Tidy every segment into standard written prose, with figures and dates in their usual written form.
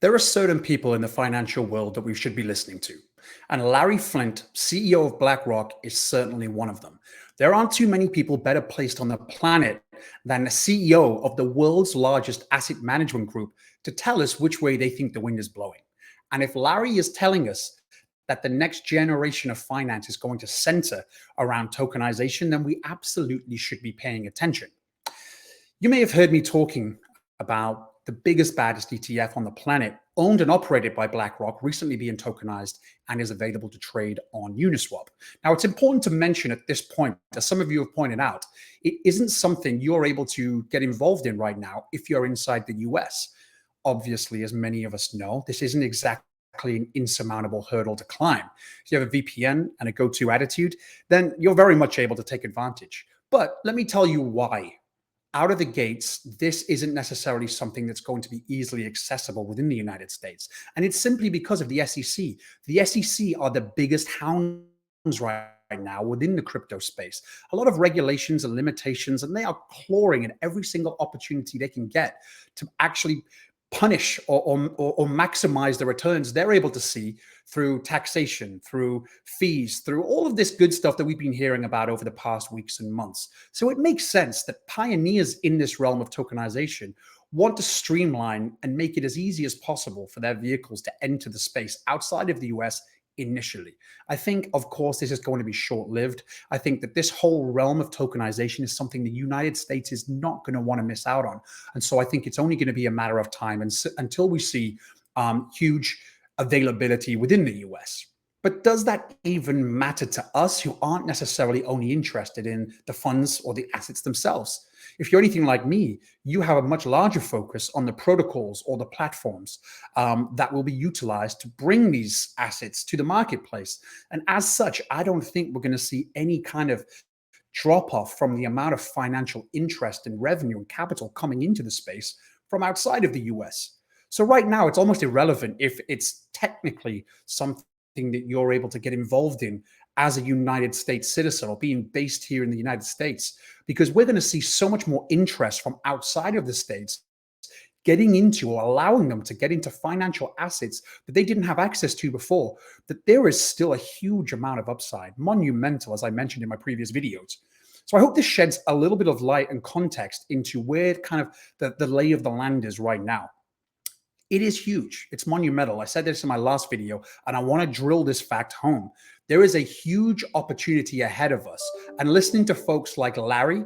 There are certain people in the financial world that we should be listening to. And Larry Flint, CEO of BlackRock, is certainly one of them. There aren't too many people better placed on the planet than the CEO of the world's largest asset management group to tell us which way they think the wind is blowing. And if Larry is telling us that the next generation of finance is going to center around tokenization, then we absolutely should be paying attention. You may have heard me talking about the biggest, baddest ETF on the planet, owned and operated by BlackRock, recently being tokenized and is available to trade on Uniswap. Now, it's important to mention at this point, as some of you have pointed out, it isn't something you're able to get involved in right now if you're inside the US. Obviously, as many of us know, this isn't exactly an insurmountable hurdle to climb. If you have a VPN and a go-to attitude, then you're very much able to take advantage. But let me tell you why. Out of the gates, this isn't necessarily something that's going to be easily accessible within the United States. And it's simply because of the SEC. The SEC are the biggest hounds right now within the crypto space. A lot of regulations and limitations, and they are clawing at every single opportunity they can get to actually punish or maximize the returns they're able to see through taxation, through fees, through all of this good stuff that we've been hearing about over the past weeks and months. So it makes sense that pioneers in this realm of tokenization want to streamline and make it as easy as possible for their vehicles to enter the space outside of the US initially. I think, of course, this is going to be short-lived. I think that this whole realm of tokenization is something the United States is not going to want to miss out on. And so I think it's only going to be a matter of time until we see huge availability within the US. But does that even matter to us who aren't necessarily only interested in the funds or the assets themselves? If you're anything like me, you have a much larger focus on the protocols or the platforms that will be utilized to bring these assets to the marketplace. And as such, I don't think we're going to see any kind of drop off from the amount of financial interest and revenue and capital coming into the space from outside of the US. So right now, it's almost irrelevant if it's technically something that you're able to get involved in as a United States citizen or being based here in the United States, because we're going to see so much more interest from outside of the States getting into or allowing them to get into financial assets that they didn't have access to before, that there is still a huge amount of upside, monumental, as I mentioned in my previous videos. So I hope this sheds a little bit of light and context into where kind of the lay of the land is right now. It is huge. It's monumental. I said this in my last video, and I want to drill this fact home. There is a huge opportunity ahead of us. And listening to folks like Larry,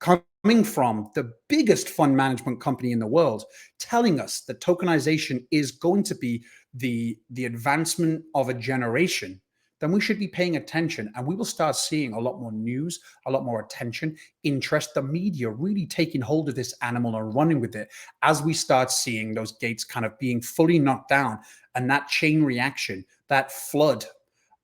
coming from the biggest fund management company in the world, telling us that tokenization is going to be the advancement of a generation, then we should be paying attention, and we will start seeing a lot more news, a lot more attention, interest, the media really taking hold of this animal and running with it as we start seeing those gates kind of being fully knocked down, and that chain reaction, that flood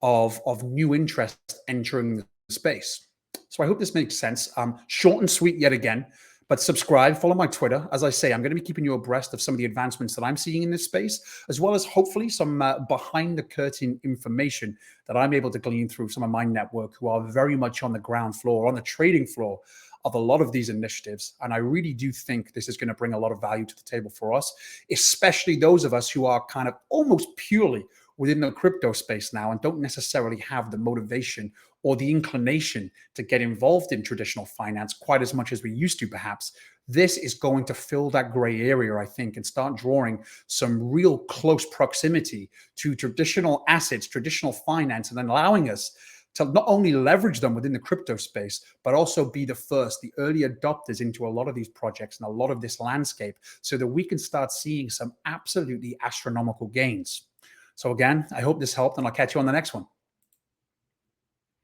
of new interest entering the space. So I hope this makes sense. Short and sweet yet again. But subscribe, follow my Twitter. As I say, I'm going to be keeping you abreast of some of the advancements that I'm seeing in this space, as well as hopefully some behind the curtain information that I'm able to glean through some of my network who are very much on the ground floor, on the trading floor of a lot of these initiatives. And I really do think this is going to bring a lot of value to the table for us, especially those of us who are kind of almost purely within the crypto space now and don't necessarily have the motivation or the inclination to get involved in traditional finance quite as much as we used to, perhaps. This is going to fill that gray area, I think, and start drawing some real close proximity to traditional assets, traditional finance, and then allowing us to not only leverage them within the crypto space, but also be the first, the early adopters into a lot of these projects and a lot of this landscape so that we can start seeing some absolutely astronomical gains. So again, I hope this helped, and I'll catch you on the next one.